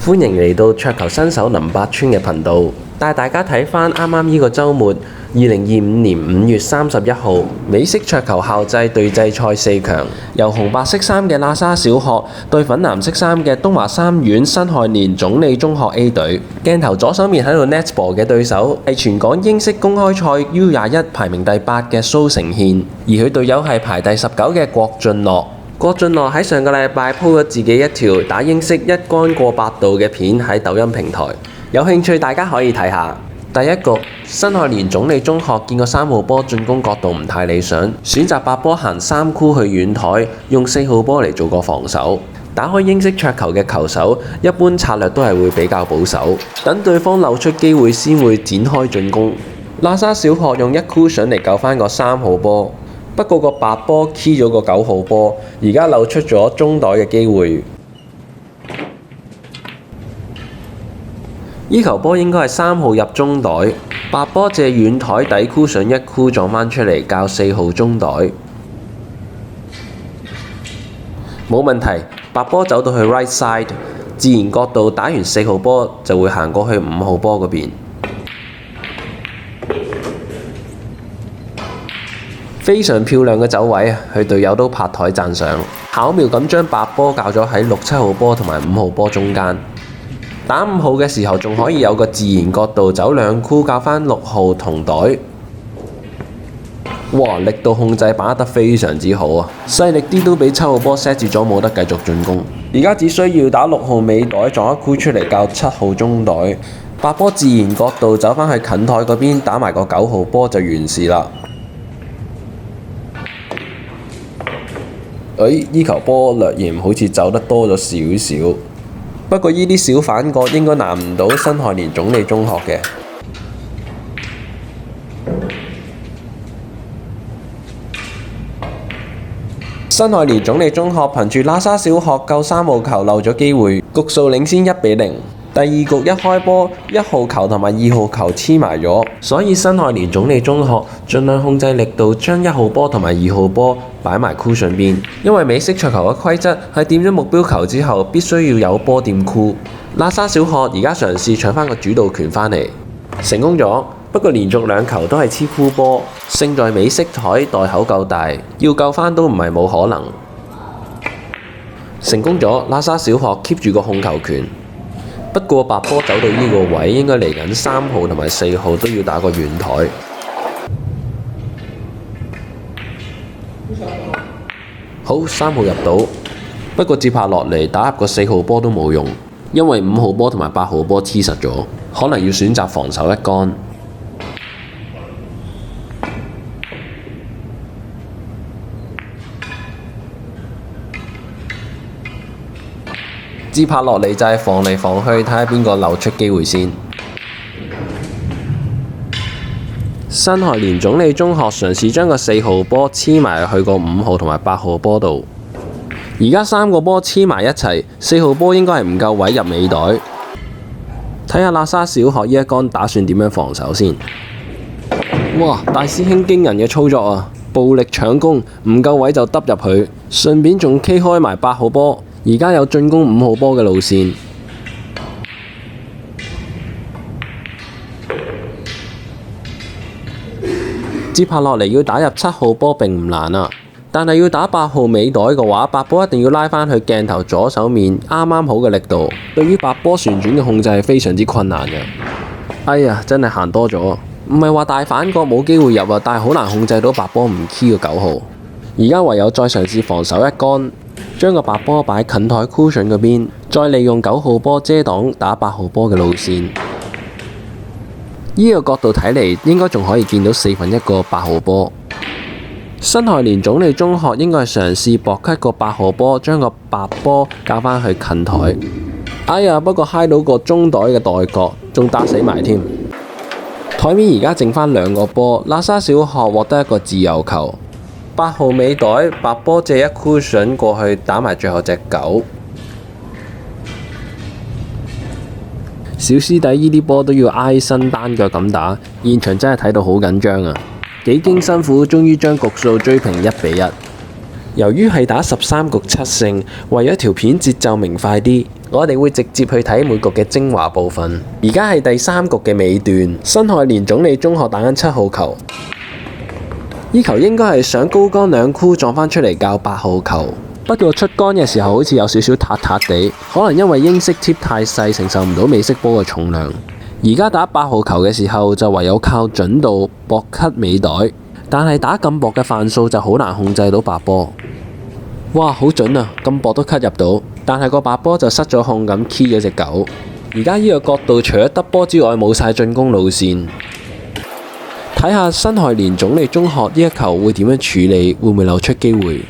歡迎嚟到桌球新手林百川嘅頻道，帶大家睇返啱啱呢個週末2025年5月31號美式桌球校際對制賽4強，由紅白色衫嘅喇沙小學對粉藍色衫嘅東華三院辛亥年總理中學 A 隊。鏡頭左手面喺度 netball 嘅對手係全港英式公開賽 U21排名第8嘅蘇成憲，而佢隊友係排第19嘅郭俊樂。郭俊樂喺上個禮拜 po 咗自己一條打英式一桿過8度嘅片喺抖音平台，有興趣大家可以睇下。第一局，辛亥年總理中學見個3號波進攻角度唔太理想，選擇白波行3箍去遠台，用4號波嚟做個防守。打開英式桌球嘅球手，一般策略都係會比較保守，等對方漏出機會先會展開進攻。喇沙小學用1 cushion 嚟救返個3號波。不過個白波 key 咗個9號波，而家漏出咗中袋嘅機會。呢球波應該係3號入中袋，白波借遠台底箍上1箍撞返出嚟，較4號中袋。冇問題，白波走到去 right side， 自然角度打完4號波就會行過去5號波嗰邊。非常漂亮嘅走位啊！佢隊友都拍台讚賞，巧妙咁將白波校咗喺6、7號波同埋5號波中間。打5號嘅時候仲可以有個自然角度走2箍校返6號同袋。哇！力度控制把握得非常之好啊！細力啲都俾7號波 set 住咗，冇得繼續進攻。而家只需要打6號尾袋撞1箍出嚟校7號中袋，白波自然角度走返去近台嗰邊打埋個9號波就完事啦。呢球波略嫌好似走得多咗少少，不過呢啲小反角應該難唔到辛亥年總理中學嘅。辛亥年總理中學憑住喇沙小學救3號球漏咗機會，局數領先1-0。第二局一開波，1號球同埋2號球黐埋咗，所以辛亥年總理中學盡量控制力度，將1號波同埋2號波擺埋箍上邊。因為美式桌球嘅規則係掂咗目標球之後，必須要有波掂箍。喇沙小學而家嘗試搶返個主導權返嚟，成功咗。不過連續2球都係黐箍波，勝在美式台袋口夠大，要救返都唔係冇可能。成功咗，喇沙小學 keep 住個控球權。不過白波走到呢個位，應該嚟緊3號同埋4號都要打個遠台。好，3號入到，不過接下落嚟打入個4號波都冇用，因為5號波同埋8號波黐實咗，可能要選擇防守1桿。接拍落嚟就係防嚟防去，睇下邊個漏出機會先。辛亥年總理中學嘗試將個4號波黐埋去個5號同埋8號波度。而家3個波黐埋一齊，4號波應該係唔夠位入尾袋。睇下喇沙小學呢一桿打算點樣防守先。哇！大師兄驚人嘅操作啊！暴力搶攻，唔夠位就揼入去，順便仲 K 開埋8號波。而家有進攻5號波嘅路線，接下落嚟要打入7號波並唔難啊，但係要打8號尾袋嘅話，白波一定要拉返去鏡頭左手面啱啱好嘅力度，對於白波旋轉嘅控制係非常之困難嘅。哎呀，真係行多咗，唔係話大反角冇機會入啊，但係好難控制到白波唔 key 個9號。而家唯有再嘗試防守1桿。將個白波擺近台 cushion 嗰邊，再利用9號波遮擋打8號波嘅路線。呢個角度睇嚟，應該仲可以見到1/4個8號波。辛亥年總理中學應該係嘗試搏 cut 個8號波，將個白波校返去近台。哎呀，不過揩到個中袋嘅袋角，仲打死埋添。台面而家剩返2個波，喇沙小學獲得一個自由球。8號尾袋，白波借1 cushion 過去打埋最後隻9。小師弟呢啲波都要挨身單腳咁打，現場真係睇到好緊張啊！幾經辛苦，終於將局數追平1-1。由於係打13局7勝，為咗條片節奏明快啲，我哋會直接去睇每局嘅精華部分。而家係第3局嘅尾段，辛亥年總理中學打緊7號球，呢球應該係想高桿兩箍撞返出嚟教8號球，不過出桿嘅時候好似有少少塌塌地，可能因為英式貼太細，承受唔到美式波嘅重量。而家打8號球嘅時候就唯有靠準度搏 cut 尾袋，但係打咁薄嘅範數就好難控制到白波。哇，好準啊！咁薄都 cut 入到，但係個白波就失咗控咁 key 咗隻狗。而家呢個角度除咗得波之外冇晒進攻路線。睇下辛亥年總理中學呢一球會點樣處理，會唔會漏出機會？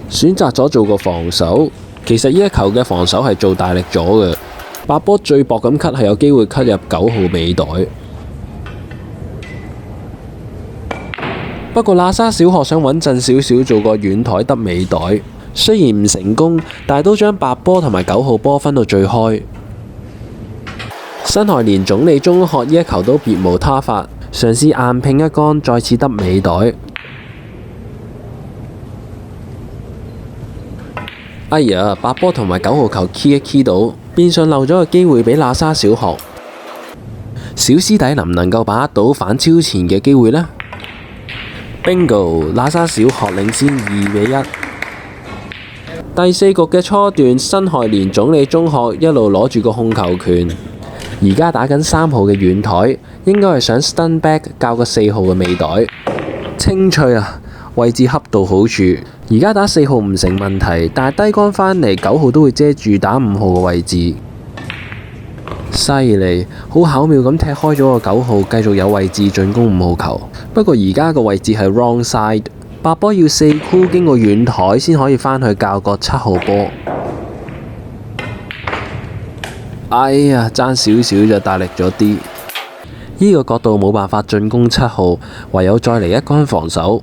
選擇咗做個防守，其實呢一球嘅防守係做大力咗嘅。白波最薄咁 cut 係有機會 cut 入9號尾袋。不過喇沙小學想穩陣少少做個遠台得尾袋，雖然唔成功，但係都將白波同埋9號波分到最開。辛亥年總理中學呢一球都別無他法，嘗試硬拼一桿，再次得尾袋。哎呀，白波同埋9號球 key 一 key 到，變相漏咗個機會俾喇沙小學。小師弟能唔能夠把握到反超前嘅機會呢？ Bingo！ 喇沙小學領先2-1。第4局嘅初段，辛亥年總理中學一路攞住個控球權，而家打緊3號嘅遠台，應該係想 stun back 教個4號嘅尾袋。清脆啊，位置恰到好處。而家打4號唔成問題，但係低桿返嚟9號都會遮住打5號嘅位置。犀利，好巧妙咁踢開咗個9號，繼續有位置進攻5號球。不過而家個位置係 wrong side， 白波要4箍經過遠台先可以返去教個7號波。哎呀，爭少少就大力咗啲。呢個角度冇辦法進攻7號，唯有再嚟一桿防守。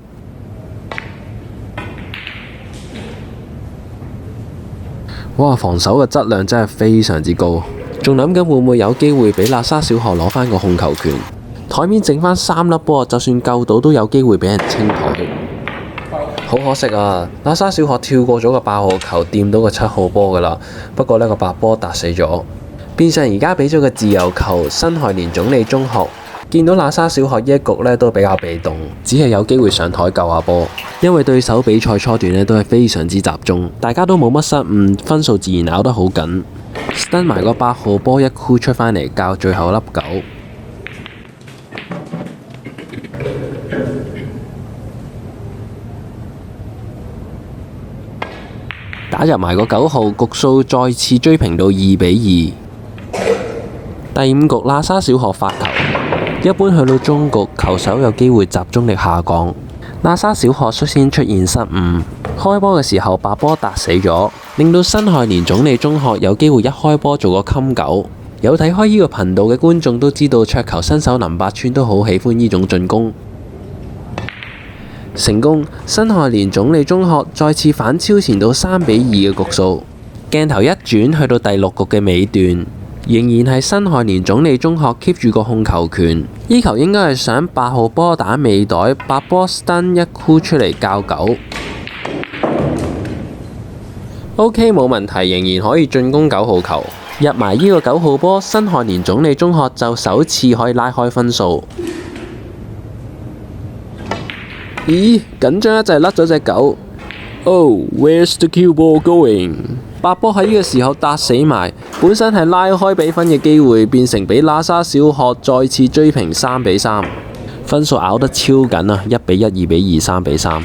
哇，防守嘅質量真係非常之高。仲諗緊會唔會有機會俾喇沙小學攞返個控球權？台面剩返3粒波，就算救到都有機會俾人清台。好可惜啊！喇沙小學跳過咗個8號球，掂到個7號波㗎喇。不過呢個白波打死咗，變相而家俾咗個自由球。辛亥年總理中學見到喇沙小學呢一局呢都比較被動，只係有機會上台救下波，因為對手比賽初段呢都係非常之集中，大家都冇乜失誤，分數自然咬得好緊。stun 埋個8號波一箍出返嚟，教最後粒9。打入埋個9號，局數再次追平到2-2。第5局喇沙小學發球，一般去到中局，球手有機會集中力下降。喇沙小學率先出現失誤，開波嘅時候白波打死咗，令到辛亥年總理中學有機會一開波做個冚9。有睇開呢個頻道嘅觀眾都知道，桌球新手林百川都好喜歡呢種進攻。成功，辛亥年總理中學再次反超前到3-2嘅局數。鏡頭一轉去到第6局嘅尾段，仍然係辛亥年總理中學 keep 住個控球權。呢球應該係想8號波打尾袋，白波 stun 一箍出嚟教9。OK， 冇問題，仍然可以進攻9號球。入埋呢個9號波，辛亥年總理中學就首次可以拉開分數。咦，緊張一滯甩咗隻狗。Oh， where's the cue ball going？ 白波喺呢個時候搭死埋，本身係拉開比分嘅機會，變成俾喇沙小學再次追平3-3，分數咬得超緊啊！1-1、2-2、3-3。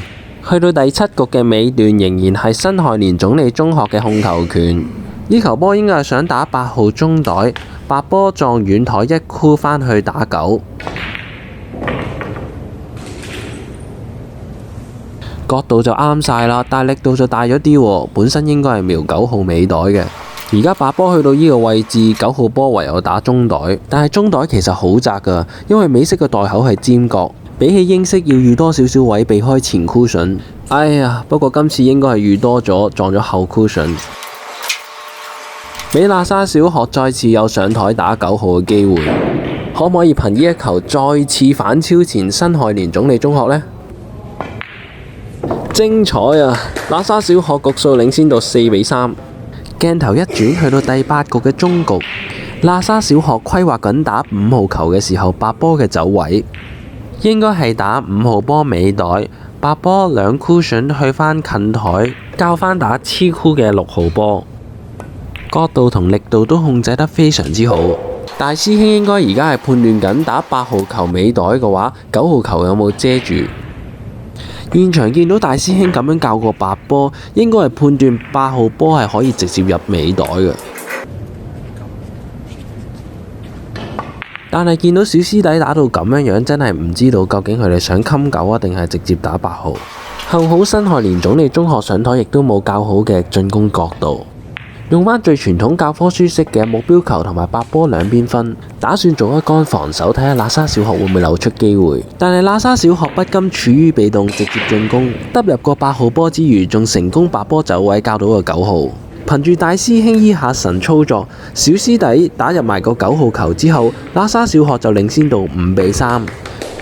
去到第7局嘅尾段，仍然係辛亥年總理中學嘅控球權。呢球波應該係想打8號中袋，白波撞遠台一箍返去打9。角度就啱晒啦，但係力度就大咗啲喎。本身應該係瞄9號尾袋嘅，而家白波去到呢個位置，9號波唯有打中袋。但係中袋其實好窄㗎，因為美式嘅袋口係尖角，比起英式要預多少少位避開前 cushion。哎呀，不過今次應該係預多咗，撞咗後 cushion。俾喇沙小學再次有上台打9號嘅機會，可唔可以憑呢一球再次反超前辛亥年總理中學呢？精彩啊！喇沙小學局數領先到4-3。鏡頭一轉去到第8局嘅終局，喇沙小學規劃緊打5號球嘅時候，白波嘅走位應該係打5號波尾袋，白波2 cushion 去返近台，交返打黐箍嘅6號波，角度同力度都控制得非常之好。大師兄應該而家係判斷緊打8號球尾袋嘅話，9號球有冇遮住。現場見到大師兄咁樣教過白波，應該係判斷8號波係可以直接入尾袋嘅。但係見到小師弟打到咁樣，真係唔知道究竟佢哋想冚9啊，定係直接打8號。幸好辛亥年總理中學上台亦都冇較好嘅進攻角度，用返最傳統教科書式嘅目標球同埋白波兩邊分，打算做一桿防守，睇下喇沙小學會唔會流出機會。但係喇沙小學不甘處於被動，直接進攻，得入個8號波之餘，仲成功白波走位交到個9號。憑住大師兄依下神操作，小師弟打入埋個9號球之後，喇沙小學就領先到5-3，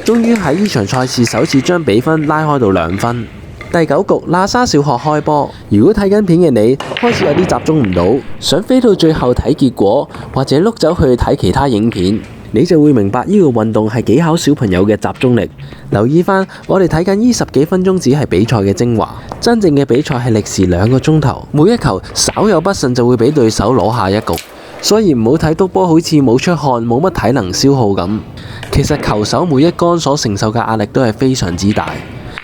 終於喺呢場賽事首次將比分拉開到2分。第9局，喇沙小學開波。如果睇緊片嘅你，開始有啲集中唔到，想飛到最後睇結果，或者碌走去睇其他影片，你就會明白呢個運動係幾考小朋友嘅集中力。留意返，我哋睇緊呢10幾分鐘只係比賽嘅精華，真正嘅比賽係歷時2個鐘頭，每一球稍有不慎就會俾對手攞下一局。所以唔好睇督波好似冇出汗、冇乜體能消耗咁，其實球手每一桿所承受嘅壓力都係非常之大。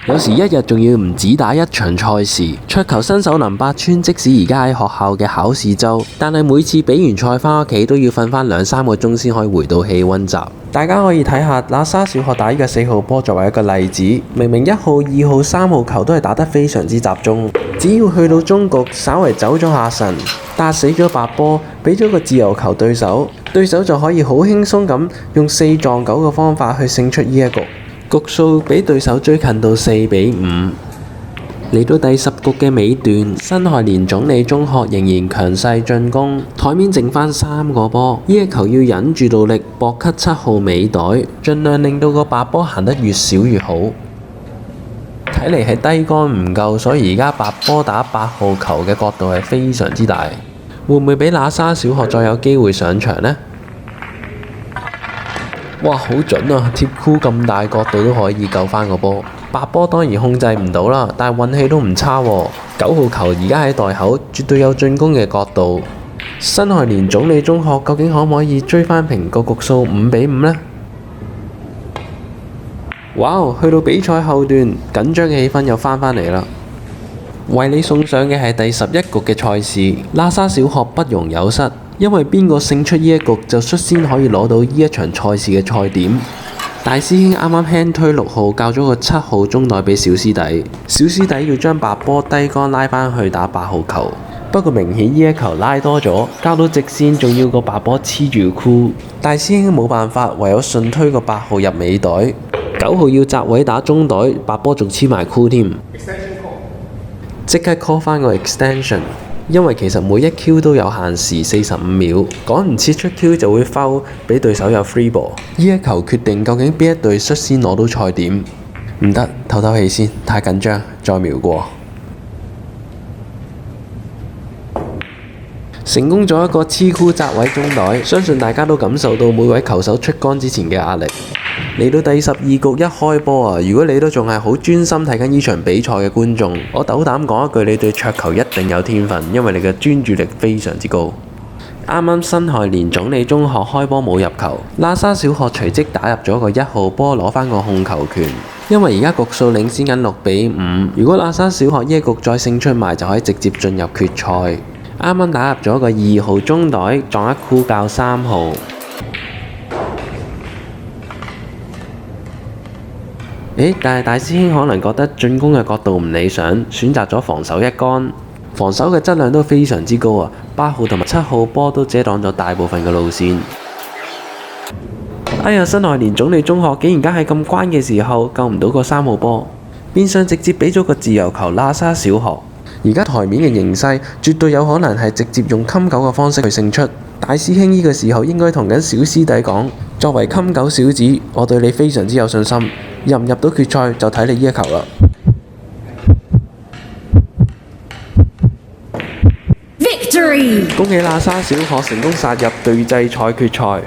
有時一日仲要唔止打一場賽事。桌球新手林百川即使而家喺學校嘅考試周，但係每次比完賽返屋企都要瞓返2-3個鐘先可以回到氣溫習。大家可以睇下喇沙小學打呢個4號波作為一個例子，明明1號、2號、3號球都係打得非常之集中，只要去到終局稍為走咗下神，打死咗白波，俾咗個自由球對手，對手就可以好輕鬆咁用4撞9嘅方法去勝出呢一局。局數比對手追近到4-5，嚟到第10局嘅尾段，辛亥年總理中學仍然強勢進攻，台面剩返3個波，呢一球要忍住到力搏咳7號尾袋，盡量令到個白波行得越少越好。睇嚟係低桿唔夠，所以而家白波打8號球嘅角度係非常之大，會唔會俾喇沙小學再有機會上場呢？哇，好準啊！貼箍咁大角度都可以救返個波。白波當然控制唔到啦，但係運氣都唔差喎。9號球而家喺袋口，絕對有進攻嘅角度。辛亥年總理中學究竟可唔可以追返平個局數5-5呢？哇！去到比賽後段，緊張嘅氣氛又返嚟啦。為你送上嘅係第11局嘅賽事，喇沙小學不容有失。因為邊個勝出呢一局就率先可以攞到呢一場賽事嘅賽點。大師兄啱啱輕推6號教咗個7號中袋俾小師弟，小師弟要將白波低桿拉返去打8號球，不過明顯呢一球拉多咗，交到直線仲要個白波黐住箍，大師兄冇辦法，唯有順推個8號入尾袋，9號要窄位打中袋，白波仲黐埋箍添，即刻 call 返個 extension。因為其實每一 Q 都有限時45秒，趕唔切出 Q 就會 foul，俾對手有 free ball。呢一球決定究竟邊一隊率先攞到賽點。唔得，唞唞氣先，太緊張，再瞄過。成功咗一個黐箍窄位中袋，相信大家都感受到每位球手出桿之前嘅壓力。嚟到第12局一開波啊！如果你都仲係好專心睇緊呢場比賽嘅觀眾，我斗膽講一句，你對桌球一定有天分，因為你嘅專注力非常之高。啱啱辛亥年總理中學開波冇入球，喇沙小學隨即打入咗個1號波攞返個控球權，因為而家局數領先緊6-5。如果喇沙小學呢一局再勝出埋，就可以直接進入決賽。啱啱打入咗個2號中袋，撞一箍教3號。但係大師兄可能覺得進攻嘅角度唔理想，選擇咗防守一桿。防守嘅質量都非常之高啊！8號同埋7號波都遮擋咗大部分嘅路線。哎呀，辛亥年總理中學竟然間喺咁關嘅時候救唔到個3號波，變相直接俾咗個自由球喇沙小學。而家台面嘅形勢絕對有可能係直接用冚9嘅方式去勝出。大師兄呢個時候應該同緊小師弟講，作為冚9小子，我對你非常之有信心，入唔入到決賽就睇你呢一球啦。Victory！恭喜喇沙小學成功殺入對制賽決賽。